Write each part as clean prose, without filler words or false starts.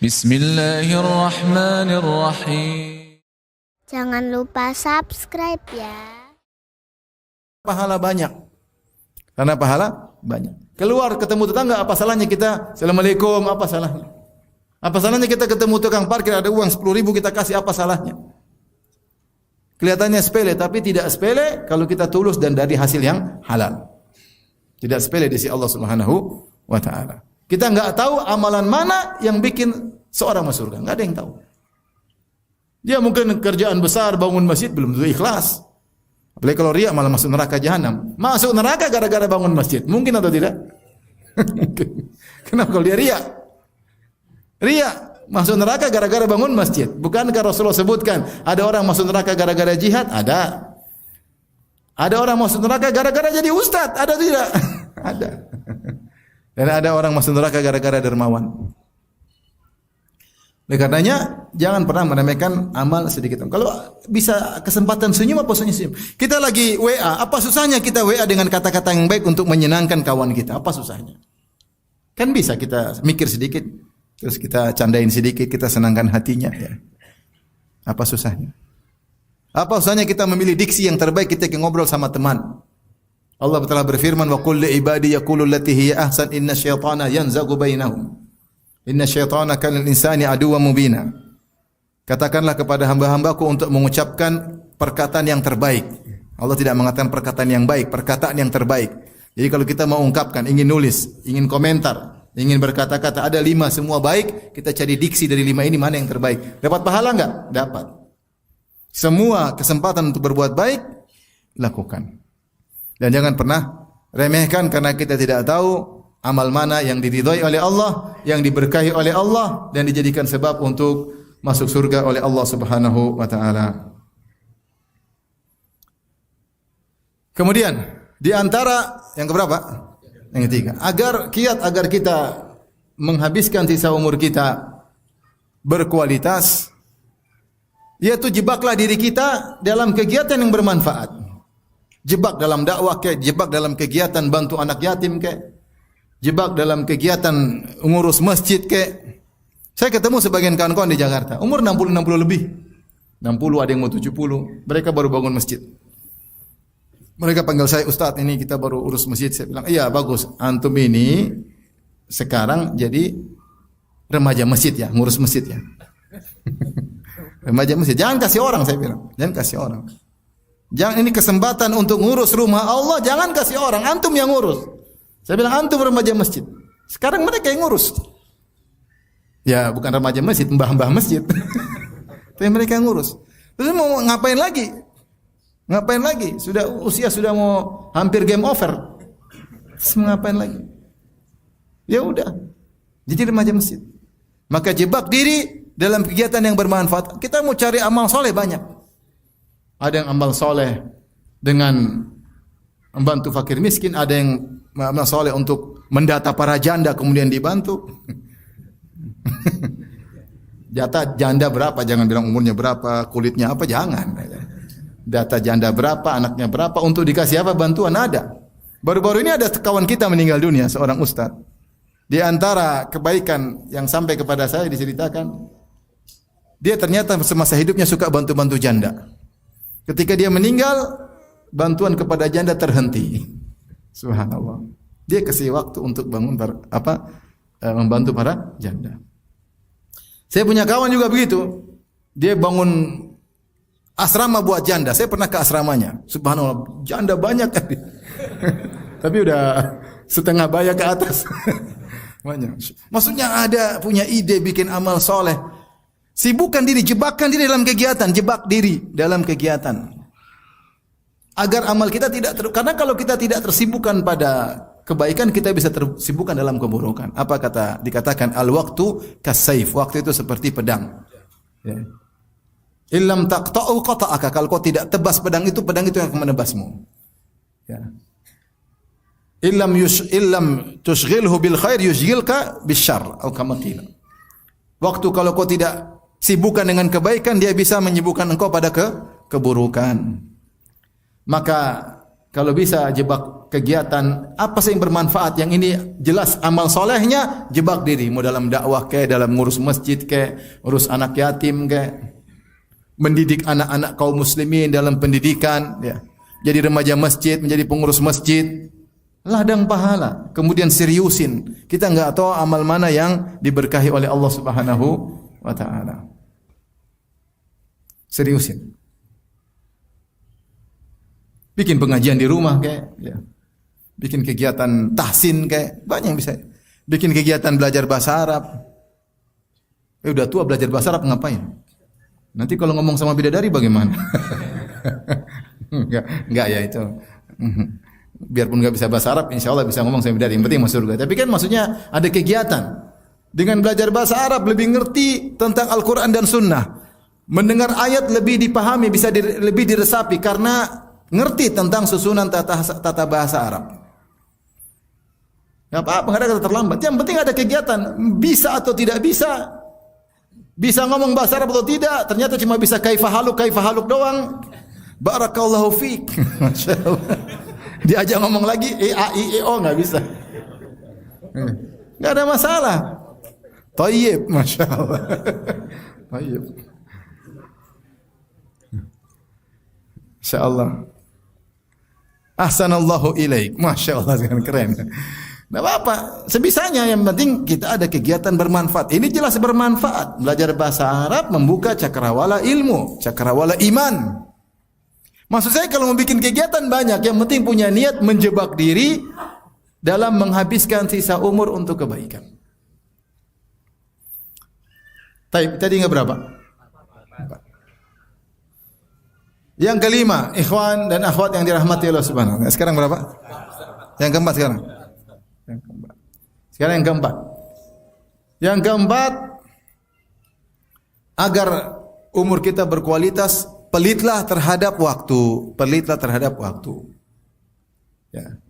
Bismillahirrahmanirrahim. Jangan lupa subscribe ya. Pahala banyak. Karena pahala banyak. Keluar ketemu tetangga, apa salahnya kita Assalamualaikum, apa salahnya? Apa salahnya kita ketemu tukang parkir ada uang 10.000 kita kasih, apa salahnya? Kelihatannya sepele tapi tidak sepele kalau kita tulus dan dari hasil yang halal. Tidak sepele di sisi Allah Subhanahu wa taala. Kita enggak tahu amalan mana yang bikin seorang masuk surga, enggak ada yang tahu. Dia mungkin kerjaan besar, bangun masjid belum tentu ikhlas. Apalagi kalau riya malah masuk neraka jahanam. Masuk neraka gara-gara bangun masjid. Mungkin atau tidak? Kenapa kalau dia riya? Riya masuk neraka gara-gara bangun masjid. Bukankah Rasulullah sebutkan ada orang masuk neraka gara-gara jihad? Ada. Ada orang masuk neraka gara-gara jadi ustaz? Ada tidak? Ada. Dan ada orang masuk neraka gara-gara dermawan. Oleh karenanya jangan pernah meremehkan amal sedikit. Kalau bisa kesempatan senyum apa senyum. Kita lagi WA, apa susahnya kita WA dengan kata-kata yang baik untuk menyenangkan kawan kita? Apa susahnya? Kan bisa kita mikir sedikit, terus kita candain sedikit, kita senangkan hatinya ya. Apa susahnya? Apa susahnya kita memilih diksi yang terbaik ketika ngobrol sama teman? Allah telah berfirman, "Wa qul li ibadi yaqulu allati hiya ahsan inna syaitana yanzagu bainahum." Inna syaitana kana lil insani aduwwan mubina. Katakanlah kepada hamba-hambaku untuk mengucapkan perkataan yang terbaik. Allah tidak mengatakan perkataan yang baik, perkataan yang terbaik. Jadi kalau kita mau ungkapkan, ingin nulis, ingin komentar, ingin berkata-kata, ada 5 semua baik, kita cari diksi dari 5 ini mana yang terbaik. Dapat pahala enggak? Dapat. Semua kesempatan untuk berbuat baik, lakukan. Dan jangan pernah remehkan karena kita tidak tahu amal mana yang diridhai oleh Allah, yang diberkahi oleh Allah dan dijadikan sebab untuk masuk surga oleh Allah Subhanahu wa taala. Kemudian di antara yang keberapa? Yang ketiga, agar kita menghabiskan sisa umur kita berkualitas, yaitu jebaklah diri kita dalam kegiatan yang bermanfaat. Jebak dalam dakwah ke, jebak dalam kegiatan bantu anak yatim ke, jebak dalam kegiatan ngurus masjid ke. Saya ketemu sebagian kawan-kawan di Jakarta, umur 60 lebih. 60 ada yang mau 70, mereka baru bangun masjid. Mereka panggil saya, "Ustaz, ini kita baru urus masjid." Saya bilang, "Iya, bagus. Antum ini sekarang jadi remaja masjid ya, ngurus masjid ya." Remaja masjid, jangan kasih orang, saya bilang. Jangan kasih orang. Jangan, ini kesempatan untuk ngurus rumah Allah, jangan kasih orang, antum yang ngurus. Saya bilang antum remaja masjid. Sekarang mereka yang ngurus. Ya, bukan remaja masjid, mbah-mbah masjid. Tapi mereka yang ngurus. Terus mau ngapain lagi? Ngapain lagi? Usia sudah mau hampir game over. Terus mau ngapain lagi? Ya udah. Jadi remaja masjid. Maka jebak diri dalam kegiatan yang bermanfaat. Kita mau cari amal soleh banyak. Ada yang amal soleh dengan membantu fakir miskin, ada yang amal soleh untuk mendata para janda kemudian dibantu. Data janda berapa, jangan bilang umurnya berapa, kulitnya apa, jangan. Data janda berapa, anaknya berapa, untuk dikasih apa bantuan ada. Baru-baru ini ada kawan kita meninggal dunia, seorang ustaz. Di antara kebaikan yang sampai kepada saya diceritakan, dia ternyata semasa hidupnya suka bantu-bantu janda. Ketika dia meninggal, bantuan kepada janda terhenti. Subhanallah. Dia kasih waktu untuk membantu para janda. Saya punya kawan juga begitu. Dia bangun asrama buat janda. Saya pernah ke asramanya. Subhanallah, janda banyak. Tapi udah setengah bayar ke atas. Banyak. Maksudnya ada punya ide bikin amal soleh. Sibukkan diri, jebakkan diri dalam kegiatan, jebak diri dalam kegiatan. Agar amal kita tidak karena kalau kita tidak tersibukkan pada kebaikan, kita bisa tersibukkan dalam keburukan. Apa dikatakan al-waqtu kas-saif, waktu itu seperti pedang. Ya. Illam taqta'u qata'aka, kalau kau tidak tebas pedang itu yang akan menebasmu. Ya. Illam tushghilhu bil khair yushghilka bisyarr, atau kama qila. Waktu kalau kau tidak sibukkan dengan kebaikan, dia bisa menyibukkan engkau pada keburukan. Maka Kalau bisa jebak kegiatan apa sih yang bermanfaat, yang ini jelas amal solehnya, jebak diri. Mau dalam dakwah ke, dalam ngurus masjid ke, urus anak yatim ke, mendidik anak-anak kaum muslimin dalam pendidikan, ya. Jadi remaja masjid, menjadi pengurus masjid, ladang pahala. Kemudian seriusin. Kita enggak tahu amal mana yang diberkahi oleh Allah Subhanahu wa taala. Seriusin. Bikin pengajian di rumah kayak, ya. Bikin kegiatan tahsin kayak, banyak yang bisa. Bikin kegiatan belajar bahasa Arab. Udah tua belajar bahasa Arab ngapain? Nanti kalau ngomong sama bidadari bagaimana? Enggak ya itu. Biarpun enggak bisa bahasa Arab, insya Allah bisa ngomong sama bidadari. Yang penting masuk surga. Tapi kan maksudnya ada kegiatan. Dengan belajar bahasa Arab lebih ngerti tentang Al-Quran dan Sunnah. Mendengar ayat lebih dipahami, bisa lebih diresapi karena ngerti tentang susunan tata bahasa Arab. Enggak apa-apa, enggak ada kata terlambat. Yang penting ada kegiatan, bisa atau tidak bisa. Bisa ngomong bahasa Arab atau tidak, ternyata cuma bisa kaifahaluk doang. Barakallahu fiik. Masyaallah. Diajak ngomong lagi A I E O enggak bisa. Enggak ada masalah. Thayyib, masyaallah. Thayyib. Insyaallah. Ahsanallahu ilaik. Masya Allah, keren. Tidak apa-apa, sebisanya, yang penting kita ada kegiatan bermanfaat. Ini jelas bermanfaat. Belajar bahasa Arab membuka cakrawala ilmu, cakrawala iman. Maksud saya kalau mau bikin kegiatan banyak, yang penting punya niat menjebak diri dalam menghabiskan sisa umur untuk kebaikan. Tadi enggak berapa? 4. Yang kelima, ikhwan dan akhwat yang dirahmati Allah Subhanahu wa taala. Sekarang berapa? Yang keempat sekarang. Sekarang yang keempat. Yang keempat, agar umur kita berkualitas, pelitlah terhadap waktu. Pelitlah terhadap waktu. Ya.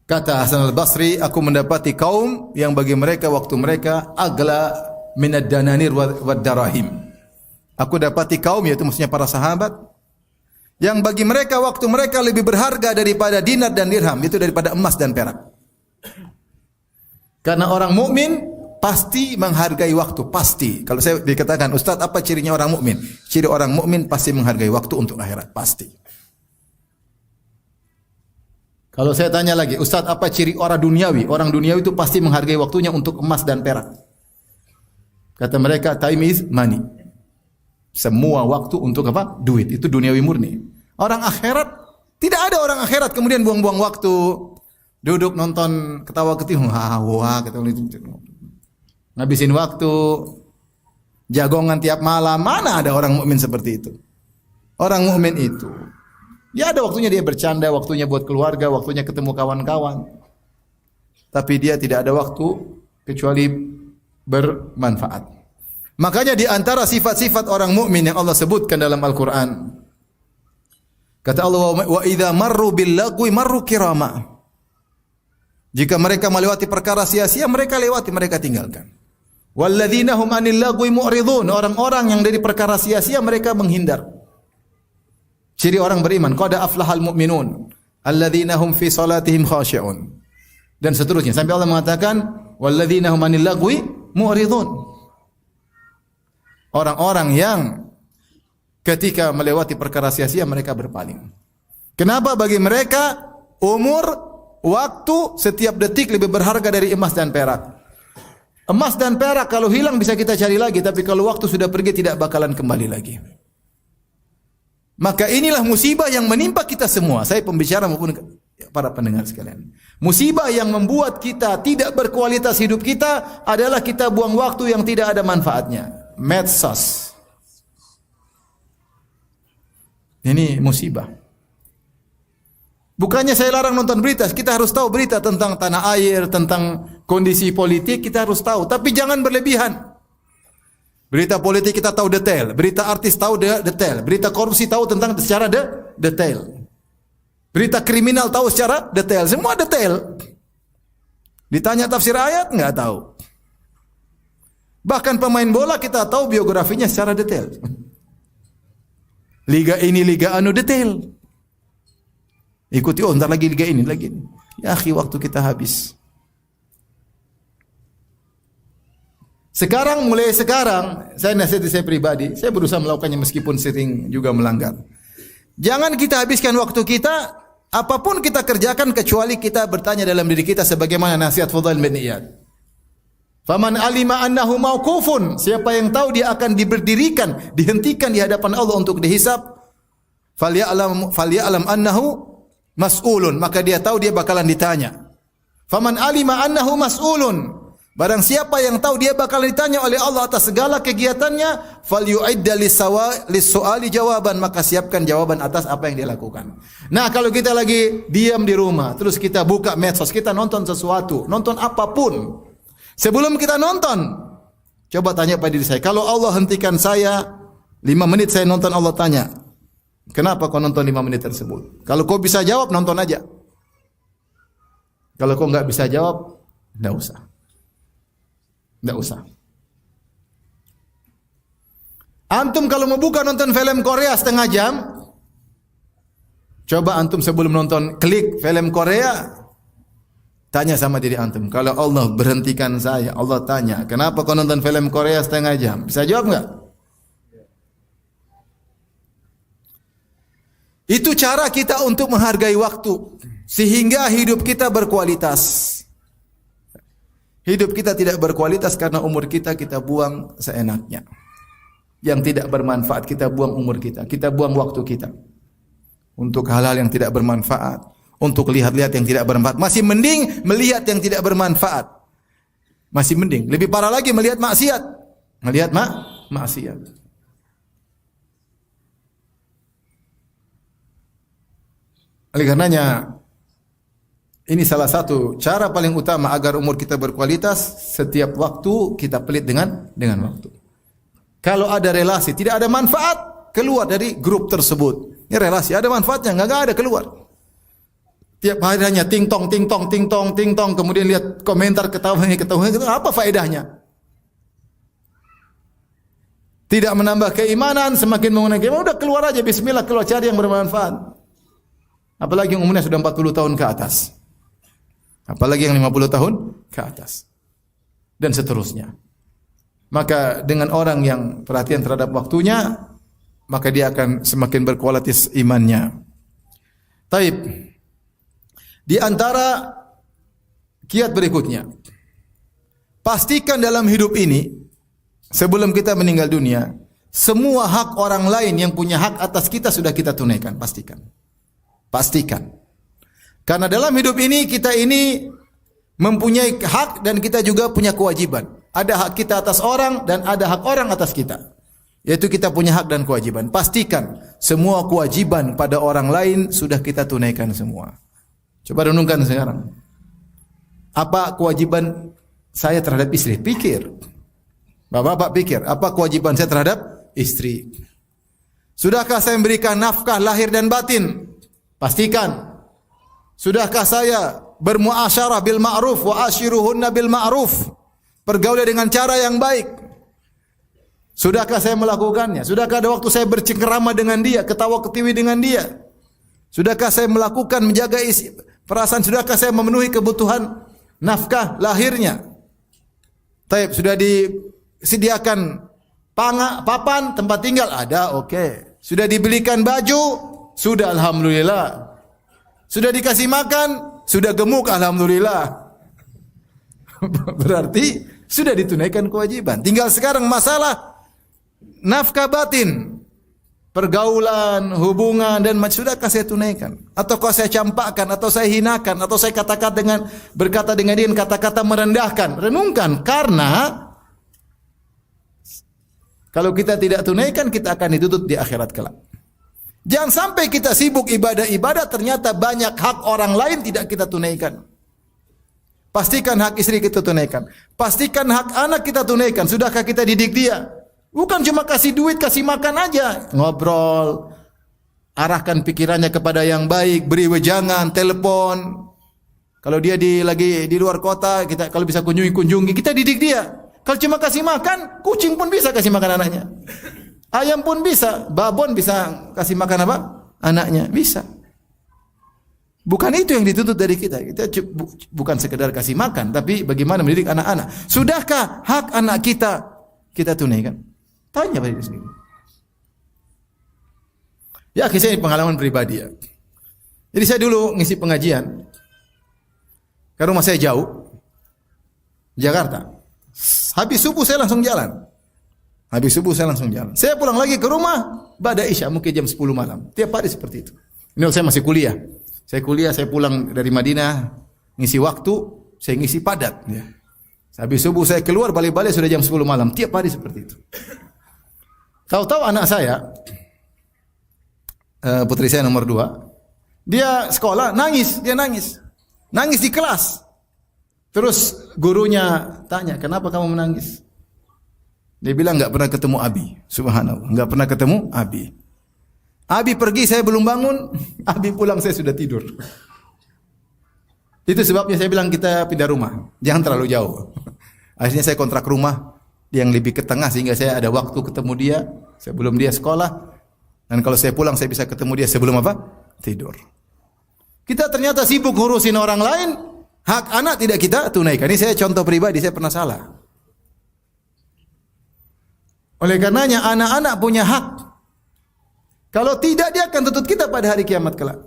Kata Hasan al-Basri, aku mendapati kaum yang bagi mereka waktu mereka agla minad dananir wad darahim. Aku dapati kaum, yaitu maksudnya para sahabat, yang bagi mereka waktu mereka lebih berharga daripada dinar dan dirham, itu daripada emas dan perak. Karena orang mukmin pasti menghargai waktu, pasti. Kalau saya dikatakan, Ustaz, apa cirinya orang mukmin? Ciri orang mukmin pasti menghargai waktu untuk akhirat, pasti. Kalau saya tanya lagi, Ustaz, apa ciri orang duniawi? Orang duniawi itu pasti menghargai waktunya untuk emas dan perak. Kata mereka, time is money. Semua waktu untuk apa? Duit. Itu duniawi murni. Orang akhirat, tidak ada orang akhirat kemudian buang-buang waktu. Duduk nonton ketawa-ketiwi. Wah, ngabisin waktu. Jagongan tiap malam. Mana ada orang mukmin seperti itu? Orang mukmin itu, ya ada waktunya dia bercanda, waktunya buat keluarga, waktunya ketemu kawan-kawan. Tapi dia tidak ada waktu kecuali bermanfaat. Makanya di antara sifat-sifat orang mukmin yang Allah sebutkan dalam Al-Qur'an, kata Allah, wa idza marru bil lagwi marru kirama. Jika mereka melewati perkara sia-sia, mereka lewati, mereka tinggalkan. Walladzina hum 'anil lagwi mu'ridun. Orang-orang yang dari perkara sia-sia mereka menghindar. Ciri orang beriman, qad aflahal mu'minun alladzina hum fi salatihim khashi'un. Dan seterusnya sampai Allah mengatakan walladzina hum 'anil lagwi mu'ridun. Orang-orang yang ketika melewati perkara sia-sia mereka berpaling. Kenapa? Bagi mereka umur, waktu, setiap detik lebih berharga dari emas dan perak. Emas dan perak kalau hilang bisa kita cari lagi, tapi kalau waktu sudah pergi tidak bakalan kembali lagi. Maka inilah musibah yang menimpa kita semua. Saya pembicara maupun para pendengar sekalian. Musibah yang membuat kita tidak berkualitas hidup kita adalah kita buang waktu yang tidak ada manfaatnya. Medsos. Ini musibah. Bukannya saya larang nonton berita, kita harus tahu berita tentang tanah air, tentang kondisi politik, kita harus tahu. Tapi jangan berlebihan. Berita politik kita tahu detail, berita artis tahu detail, berita korupsi tahu tentang secara detail. Berita kriminal tahu secara detail, semua detail. Ditanya tafsir ayat, enggak tahu. Bahkan pemain bola kita tahu biografinya secara detail. Liga ini, liga anu detail. Ikuti, oh ntar lagi liga ini, lagi ini. Ya akhi, waktu kita habis. Mulai sekarang, saya nasihati saya pribadi, saya berusaha melakukannya meskipun sering juga melanggar. Jangan kita habiskan waktu kita, apapun kita kerjakan kecuali kita bertanya dalam diri kita sebagaimana nasihat Fudail bin Iyad. Faman alima annahu mauqufun, siapa yang tahu dia akan diberdirikan, dihentikan di hadapan Allah untuk dihisab, falyalam annahu mas'ulun, maka dia tahu dia bakalan ditanya. Faman alima annahu mas'ulun, barang siapa yang tahu dia bakalan ditanya oleh Allah atas segala kegiatannya, falyu'idda lis-su'ali jawaban, maka siapkan jawaban atas apa yang dia lakukan. Nah, kalau kita lagi diam di rumah, terus kita buka medsos, kita nonton sesuatu, nonton apapun. Sebelum kita nonton, coba tanya pada diri saya, kalau Allah hentikan saya 5 menit saya nonton, Allah tanya, kenapa kau nonton 5 menit tersebut? Kalau kau bisa jawab, nonton aja. Kalau kau enggak bisa jawab, enggak usah. Enggak usah. Antum kalau mau buka nonton film Korea setengah jam, coba antum sebelum nonton klik film Korea, tanya sama diri antum, kalau Allah berhentikan saya, Allah tanya, kenapa kau nonton film Korea setengah jam? Bisa jawab enggak? Itu cara kita untuk menghargai waktu sehingga hidup kita berkualitas. Hidup kita tidak berkualitas karena umur kita buang seenaknya. Yang tidak bermanfaat kita buang umur kita buang waktu kita untuk hal-hal yang tidak bermanfaat, untuk lihat-lihat yang tidak bermanfaat. Masih mending melihat yang tidak bermanfaat. Masih mending. Lebih parah lagi melihat maksiat. Melihat maksiat. Oleh karenanya, ini salah satu cara paling utama agar umur kita berkualitas. Setiap waktu kita pelit dengan waktu. Kalau ada relasi tidak ada manfaat, keluar dari grup tersebut. Ini relasi ada manfaatnya, enggak ada keluar. Tiap hari hanya ting tong, kemudian lihat komentar ketawa, apa faedahnya? Tidak menambah keimanan, semakin mengenai keimanan, udah keluar aja, bismillah, keluar cari yang bermanfaat. Apalagi yang umurnya sudah 40 tahun ke atas. Apalagi yang 50 tahun ke atas. Dan seterusnya. Maka dengan orang yang perhatian terhadap waktunya, maka dia akan semakin berkualitas imannya. Taib. Di antara kiat berikutnya, pastikan dalam hidup ini, sebelum kita meninggal dunia, semua hak orang lain yang punya hak atas kita sudah kita tunaikan. Pastikan. Karena dalam hidup ini kita ini mempunyai hak dan kita juga punya kewajiban. Ada hak kita atas orang dan ada hak orang atas kita. Yaitu kita punya hak dan kewajiban. Pastikan semua kewajiban pada orang lain sudah kita tunaikan semua. Coba renungkan sekarang. Apa kewajiban saya terhadap istri? Pikir. Bapak-bapak pikir, apa kewajiban saya terhadap istri? Sudahkah saya memberikan nafkah lahir dan batin? Pastikan. Sudahkah saya bermuasyarah bil ma'ruf wa ashiruhunna bil ma'ruf? Pergaulan dengan cara yang baik. Sudahkah saya melakukannya? Sudahkah ada waktu saya bercengkerama dengan dia, ketawa ketiwi dengan dia? Sudahkah saya melakukan menjaga perasaan? Sudahkah saya memenuhi kebutuhan nafkah lahirnya? Taib, sudah disediakan papan tempat tinggal ada, oke. Sudah dibelikan baju, sudah, alhamdulillah. Sudah dikasih makan, sudah gemuk, alhamdulillah. Berarti sudah ditunaikan kewajiban. Tinggal sekarang masalah nafkah batin, pergaulan, hubungan, dan sudahkah saya tunaikan? Ataukah saya campakkan, atau saya hinakan, atau saya berkata dengan dia kata-kata merendahkan? Renungkan, karena kalau kita tidak tunaikan, kita akan dituntut di akhirat kelak. Jangan sampai kita sibuk ibadah-ibadah, ternyata banyak hak orang lain tidak kita tunaikan. Pastikan hak istri kita tunaikan. Pastikan hak anak kita tunaikan. Sudahkah kita didik dia? Bukan cuma kasih duit, kasih makan aja. Ngobrol. Arahkan pikirannya kepada yang baik. Beri wejangan, telepon. Kalau dia lagi di luar kota, kita kalau bisa kunjungi, kita didik dia. Kalau cuma kasih makan, kucing pun bisa kasih makan anaknya. Ayam pun bisa, babon bisa kasih makan apa? Anaknya, bisa. Bukan itu yang dituntut dari kita. Kita bukan sekedar kasih makan, tapi bagaimana mendidik anak-anak. Sudahkah hak anak kita tunaikan? Tanya pada diri sendiri. Ya, kisah ini pengalaman pribadi ya. Jadi saya dulu ngisi pengajian. Ke rumah saya jauh, Jakarta. Habis subuh saya langsung jalan. Saya pulang lagi ke rumah ba'da Isya, mungkin jam 10 malam. Tiap hari seperti itu. Ini saya masih kuliah. Saya pulang dari Madinah, ngisi waktu, saya ngisi padat. Ya. Habis subuh saya keluar, balik-balik sudah jam 10 malam. Tiap hari seperti itu. Tahu-tahu anak saya, putri saya nomor 2, dia sekolah, nangis. Nangis di kelas. Terus gurunya tanya, kenapa kamu menangis? Dia bilang enggak pernah ketemu Abi. Subhanallah, enggak pernah ketemu Abi. Abi pergi, saya belum bangun. Abi pulang, saya sudah tidur. Itu sebabnya saya bilang kita pindah rumah. Jangan terlalu jauh. Akhirnya saya kontrak rumah yang lebih ke tengah sehingga saya ada waktu ketemu dia sebelum dia sekolah. Dan kalau saya pulang, saya bisa ketemu dia sebelum apa? Tidur. Kita ternyata sibuk ngurusin orang lain, hak anak tidak kita tunaikan. Ini saya contoh pribadi, saya pernah salah. Oleh karenanya anak-anak punya hak. Kalau tidak, dia akan tuntut kita pada hari kiamat kelak.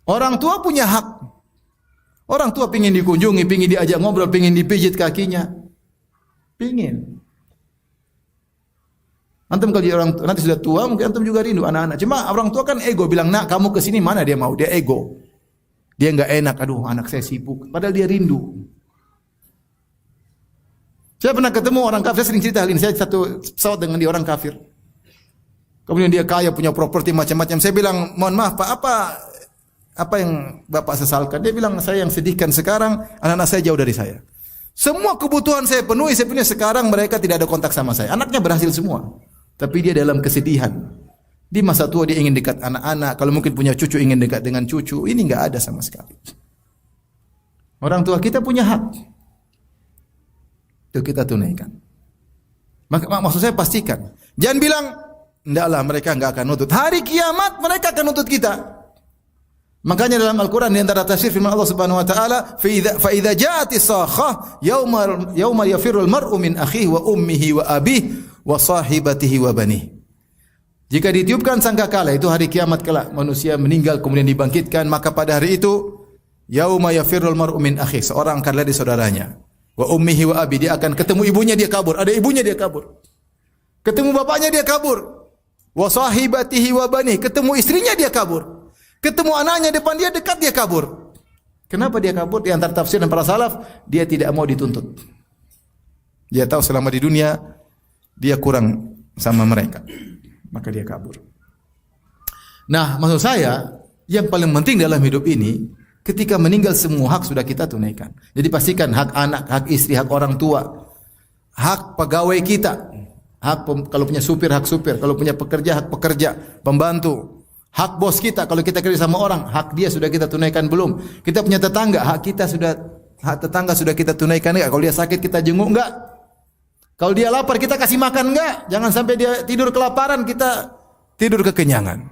Orang tua punya hak. Orang tua pingin dikunjungi, pingin diajak ngobrol, pingin dipijit kakinya. Pingin. Antum kalau jadi orang nanti sudah tua, mungkin antum juga rindu anak-anak. Cuma orang tua kan ego, bilang, nak kamu kesini, mana dia mau? Dia ego. Dia enggak enak, aduh anak saya sibuk. Padahal dia rindu. Saya pernah ketemu orang kafir, saya sering cerita hal ini. Saya satu pesawat dengan dia orang kafir. Kemudian dia kaya, punya properti macam-macam. Saya bilang, mohon maaf Pak, apa yang Bapak sesalkan? Dia bilang, saya yang sedihkan sekarang, anak-anak saya jauh dari saya. Semua kebutuhan saya penuhi, sekarang mereka tidak ada kontak sama saya. Anaknya berhasil semua. Tapi dia dalam kesedihan. Di masa tua dia ingin dekat anak-anak. Kalau mungkin punya cucu, ingin dekat dengan cucu. Ini enggak ada sama sekali. Orang tua kita punya hak. Itu kita tunaikan. Maksud saya pastikan. Jangan bilang, endaklah mereka enggak akan nutut. Hari kiamat mereka akan nutut kita. Makanya dalam Al-Quran di antara tafsir firman Allah Subhanahu wa taala, fa idza ja'atis sakhah yauma yafirul mar'u min akhihi wa ummihi wa abihi wa sahibatihi wa banihi. Jika ditiupkan sangkakala, itu hari kiamat kelak, manusia meninggal kemudian dibangkitkan, maka pada hari itu yauma yafirul mar'u min akhihi, seorang akan lari saudaranya. Wa ummihi wa abi, dia akan ketemu ibunya, dia kabur. Ada ibunya, dia kabur. Ketemu bapaknya, dia kabur. Wa sahibatihi wa bani, ketemu istrinya, dia kabur. Ketemu anaknya depan dia, dekat, dia kabur. Kenapa dia kabur? Di antara tafsir dan para salaf, dia tidak mau dituntut. Dia tahu selama di dunia dia kurang sama mereka, maka dia kabur. Nah, maksud saya, yang paling penting dalam hidup ini, ketika meninggal semua hak sudah kita tunaikan. Jadi pastikan hak anak, hak istri, hak orang tua, hak pegawai kita, hak kalau punya supir, hak supir, kalau punya pekerja, hak pekerja, pembantu, hak bos kita, kalau kita kerja sama orang, hak dia sudah kita tunaikan belum? Kita punya tetangga, hak kita sudah, hak tetangga sudah kita tunaikan enggak? Kalau dia sakit kita jenguk enggak? Kalau dia lapar kita kasih makan enggak? Jangan sampai dia tidur kelaparan, kita tidur kekenyangan.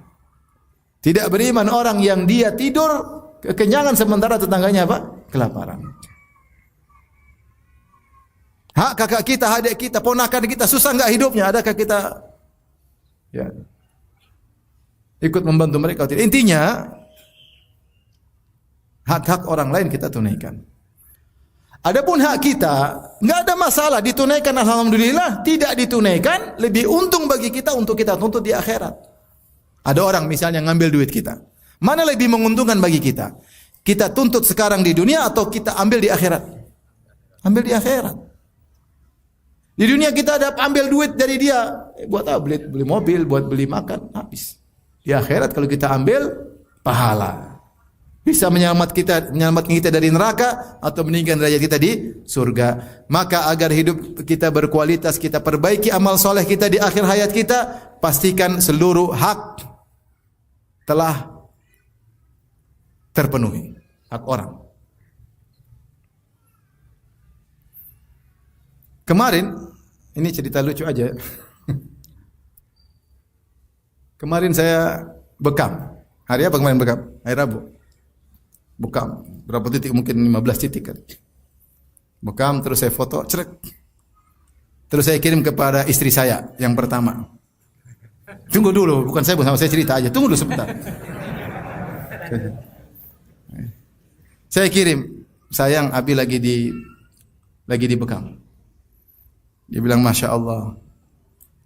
Tidak beriman orang yang dia tidur kekenyangan sementara tetangganya apa? Kelaparan. Hak kakak kita, adik kita, ponakan kita, susah enggak hidupnya? Adakah kita ikut membantu mereka? Intinya hak-hak orang lain kita tunaikan. Adapun hak kita enggak ada masalah ditunaikan, alhamdulillah. Tidak ditunaikan lebih untung bagi kita untuk kita tuntut di akhirat. Ada orang misalnya ngambil duit kita. Mana lebih menguntungkan bagi kita? Kita tuntut sekarang di dunia atau kita ambil di akhirat? Ambil di akhirat. Di dunia kita ada ambil duit dari dia, buat apa? Beli mobil, buat beli makan, habis. Di akhirat kalau kita ambil pahala, bisa menyelamatkan kita dari neraka atau meninggikan derajat kita di surga. Maka agar hidup kita berkualitas, kita perbaiki amal soleh kita di akhir hayat kita, pastikan seluruh hak telah terpenuhi, hak orang. Kemarin, ini cerita lucu aja. Kemarin saya bekam, Hari apa kemarin bekam? Hari Rabu. Bekam. Berapa titik? Mungkin 15 titik kan. Bekam, terus saya foto, cerek. Terus saya kirim kepada istri saya yang pertama. Tunggu dulu, bukan saya, sama saya cerita aja. Tunggu dulu sebentar. Saya kirim, sayang Abi lagi di bekam. Dia bilang, Masya Allah.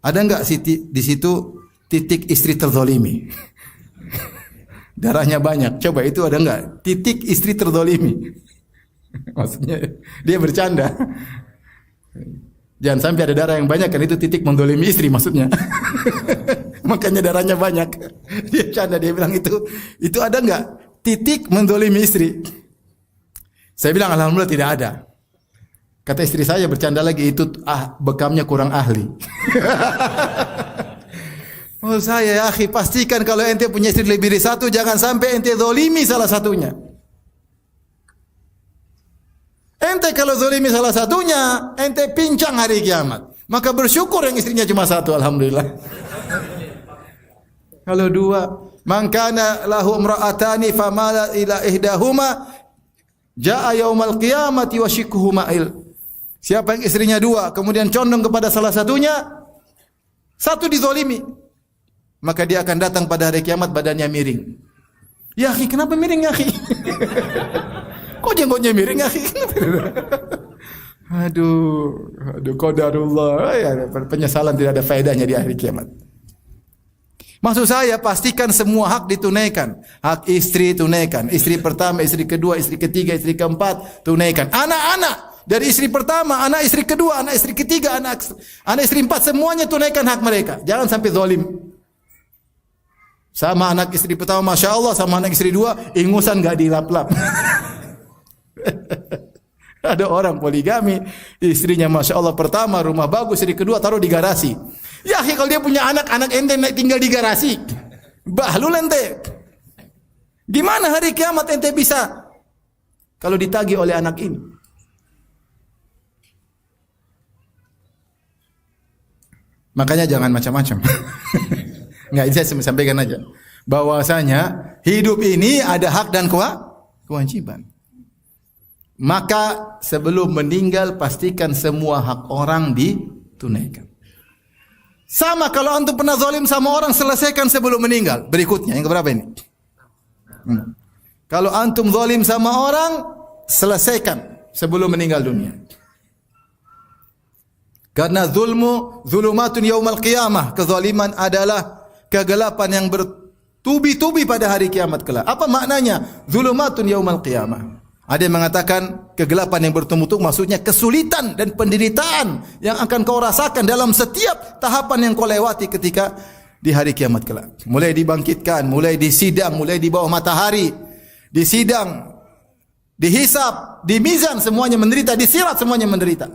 Ada enggak di situ titik istri terzolimi? Darahnya banyak. Coba itu ada enggak? Titik istri terzolimi. Maksudnya dia bercanda. Jangan sampai ada darah yang banyak, kan itu titik mendolimi istri maksudnya. Makanya darahnya banyak. Dia bercanda, dia bilang itu ada enggak? Titik mendolimi istri. Saya bilang alhamdulillah tidak ada. Kata istri saya bercanda lagi, itu bekamnya kurang ahli. Oh saya, ya akhi, pastikan kalau ente punya istri lebih dari satu, jangan sampai ente zolimi salah satunya. Ente kalau zolimi salah satunya, ente pincang hari kiamat. Maka bersyukur yang istrinya cuma satu, alhamdulillah. Kalau dua, man kana lahu imra'atani famala ila ihdahuma jaa yaumal qiyamati wa shikhuhu ma'il. Siapa yang istrinya dua, kemudian condong kepada salah satunya, satu dizolimi, maka dia akan datang pada hari kiamat badannya miring. Ya akhi, kenapa miring ya akhi? Kok jenggotnya miring akhi? Aduh, qadarullah. Ya, penyesalan tidak ada faedahnya di hari kiamat. Maksud saya, pastikan semua hak ditunaikan. Hak istri tunaikan. Istri pertama, istri kedua, istri ketiga, istri keempat tunaikan. Anak-anak dari istri pertama, anak istri kedua, anak istri ketiga, anak istri empat, semuanya tunaikan hak mereka. Jangan sampai zalim. Sama anak istri pertama, Masya Allah, sama anak istri dua, ingusan gak dilap-lap. Ada orang poligami, istrinya Masya Allah pertama, rumah bagus, istri kedua taruh di garasi. Ya kalau dia punya anak ente tinggal di garasi, bahlul ente. Gimana hari kiamat ente bisa kalau ditagih oleh anak ini? Makanya jangan macam-macam. Enggak, ini saya sampaikan aja. Bahwasanya hidup ini ada hak dan kewajiban. Maka sebelum meninggal pastikan semua hak orang ditunaikan. Sama kalau antum pernah zalim sama orang, selesaikan sebelum meninggal. Berikutnya yang keberapa ini? Kalau antum zalim sama orang, selesaikan sebelum meninggal dunia. Karena zulumatun yaumal qiyamah, kezaliman adalah kegelapan yang bertubi-tubi pada hari kiamat kelak. Apa maknanya? Zulumatun yaumal qiyamah. Ada yang mengatakan kegelapan yang bertumpuk-tumpuk maksudnya kesulitan dan penderitaan yang akan kau rasakan dalam setiap tahapan yang kau lewati ketika di hari kiamat kelak. Mulai dibangkitkan, mulai disidang, mulai di bawah matahari, disidang, dihisab, di mizan, semuanya menderita, di sirat semuanya menderita.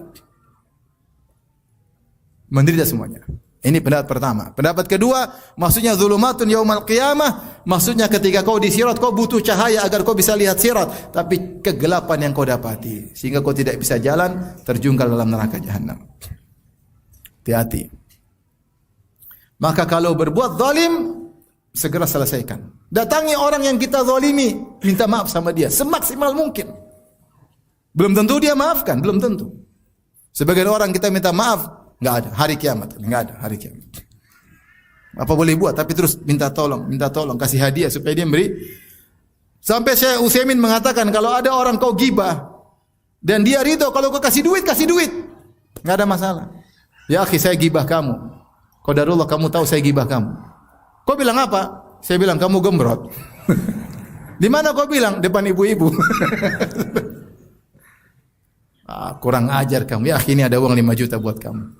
Menderita semuanya. Ini pendapat pertama. Pendapat kedua, maksudnya zulumatun yaumal qiyamah, maksudnya ketika kau di sirat kau butuh cahaya agar kau bisa lihat sirat, tapi kegelapan yang kau dapati sehingga kau tidak bisa jalan, terjungkal dalam neraka jahanam. Hati-hati. Maka kalau berbuat zalim, segera selesaikan. Datangi orang yang kita zalimi, minta maaf sama dia semaksimal mungkin. Belum tentu dia maafkan, belum tentu. Sebagian orang kita minta maaf, enggak ada hari kiamat, enggak ada hari kiamat. Apa boleh buat, tapi terus minta tolong, kasih hadiah supaya dia memberi. Sampai Syekh Utsaimin mengatakan kalau ada orang kau gibah dan dia ridho kalau kau kasih duit, enggak ada masalah. Ya akhi, saya gibah kamu. Qadarullah, kamu tahu saya gibah kamu. Kau bilang apa? Saya bilang kamu gembrot. Di mana kau bilang? Depan ibu-ibu. Kurang ajar kamu. Ya akhi, ini ada uang 5 juta buat kamu.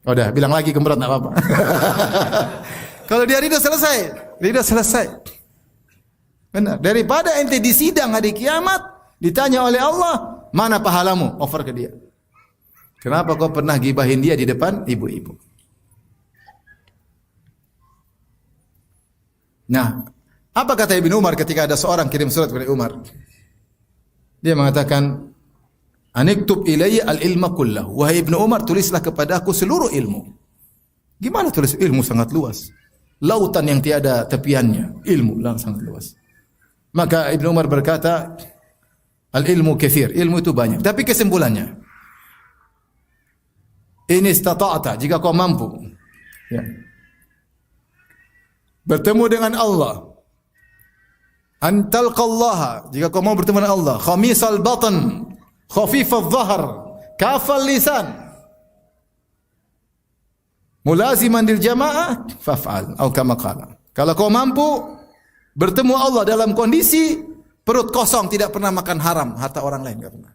Udah, bilang lagi gembrot enggak apa-apa. Kalau dia ridho selesai. Benar. Daripada ente disidang hari kiamat, ditanya oleh Allah, mana pahalamu? Offer ke dia. Kenapa kau pernah gibahin dia di depan ibu-ibu? Nah, apa kata Ibnu Umar ketika ada seorang kirim surat kepada Umar? Dia mengatakan, Aniktub ilayya al-ilma kullahu. Wahai Ibnu Umar, tulislah kepada aku seluruh ilmu. Gimana tulis ilmu sangat luas? lautan yang tiada tepiannya, ilmu sangat luas. Maka Ibnu Umar berkata, al-ilmu katsir, ilmu itu banyak. Tapi kesimpulannya, in istata'ta, jika kau mampu, ya, bertemu dengan Allah, an talqallaha, jika kau mau bertemu dengan Allah, khamisal batan, khafifal dhahr, kafal lisan, mulaziman lil jamaah, faf'al, atau kama qala. Kalau kau mampu bertemu Allah dalam kondisi perut kosong, tidak pernah makan haram, harta orang lain enggak pernah.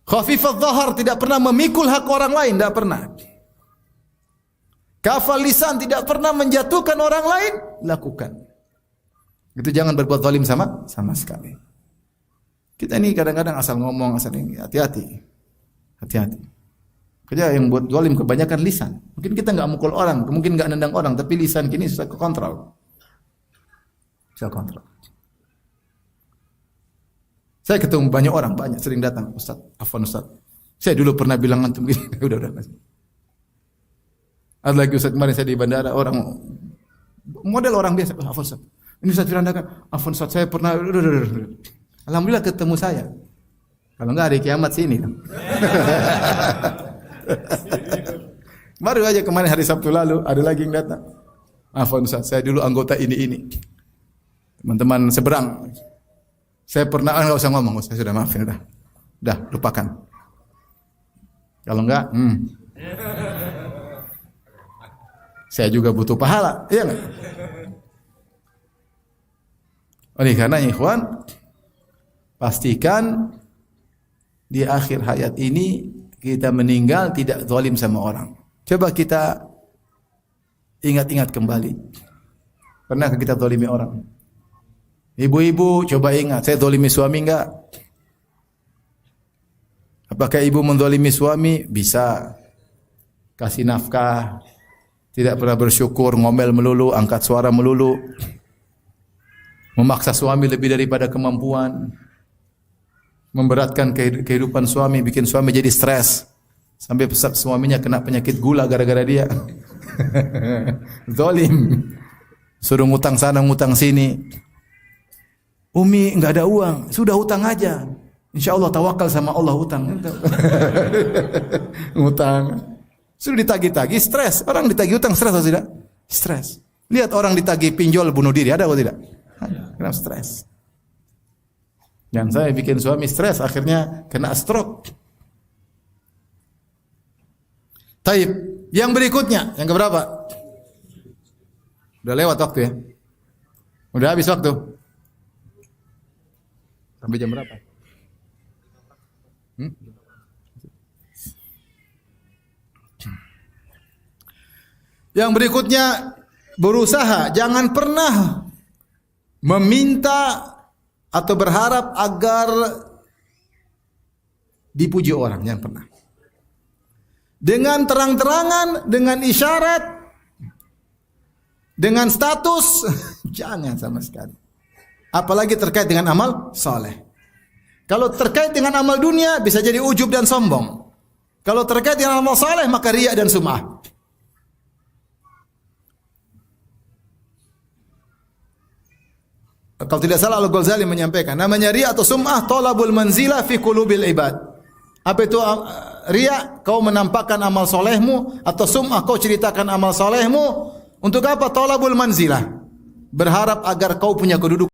Khafifal dhahr, tidak pernah memikul hak orang lain, tidak pernah. Kafal lisan, tidak pernah menjatuhkan orang lain, lakukan. Itu jangan berbuat zalim sama sekali. Kita ini kadang-kadang asal ngomong, asal ini, hati-hati. Hati-hati. Kerja yang buat zalim kebanyakan lisan. Mungkin kita enggak mukul orang, mungkin enggak nendang orang, tapi lisan kini susah kontrol. Susah kontrol. Saya ketemu banyak orang, sering datang, Ustaz, afwan Ustaz. Saya dulu pernah bilang antum gini, udah. Ada lagi Ustaz, kemarin saya di bandara, orang model orang biasa, afwan Ustaz. Ini Ustaz Firanda, afwan Ustaz, saya pernah, udah. Alhamdulillah ketemu saya. Kalau enggak hari kiamat sini. Baru aja kemarin hari Sabtu lalu, ada lagi yang datang. Afwan Ustaz, saya dulu anggota ini. Teman-teman seberang. Saya pernah, enggak usah ngomong, saya sudah maafin, udah lupakan. Kalau enggak, saya juga butuh pahala, iya enggak? Oleh karena ikhwan, pastikan di akhir hayat ini kita meninggal tidak zalim sama orang. Coba kita ingat-ingat kembali. Pernahkah kita zalimi orang? Ibu-ibu, coba ingat, saya zalimi suami enggak? Apakah ibu menzalimi suami? Bisa. Kasih nafkah, tidak pernah bersyukur, ngomel melulu, angkat suara melulu, memaksa suami lebih daripada kemampuan, memberatkan kehidupan suami, bikin suami jadi stres, sampai suaminya kena penyakit gula gara-gara dia. Zalim. Suruh ngutang sana, ngutang sini. Umi enggak ada uang, sudah hutang aja. Insyaallah tawakal sama Allah hutang. Hutang. Sudah ditagih-tagih stres. Orang ditagih hutang stres atau tidak? Stres. Lihat orang ditagih pinjol bunuh diri, ada atau tidak? Kena stres. Dan saya bikin suami stres, akhirnya kena stroke. Taib. Yang berikutnya, yang keberapa? Udah lewat waktu ya? Udah habis waktu? Sampai jam berapa? Yang berikutnya, berusaha. Jangan pernah meminta atau berharap agar dipuji orang. Jangan pernah. Dengan terang-terangan, dengan isyarat, dengan status, jangan sama sekali. Apalagi terkait dengan amal saleh. Kalau terkait dengan amal dunia bisa jadi ujub dan sombong. Kalau terkait dengan amal saleh maka riya dan sum'ah. Kalau tidak salah Al-Ghazali menyampaikan, namanya riya atau sum'ah talabul manzilah fi qulubil ibad. Apa itu riya? Kau menampakkan amal solehmu, atau sum'ah kau ceritakan amal solehmu. Untuk apa? Talabul manzilah. Berharap agar kau punya kedudukan.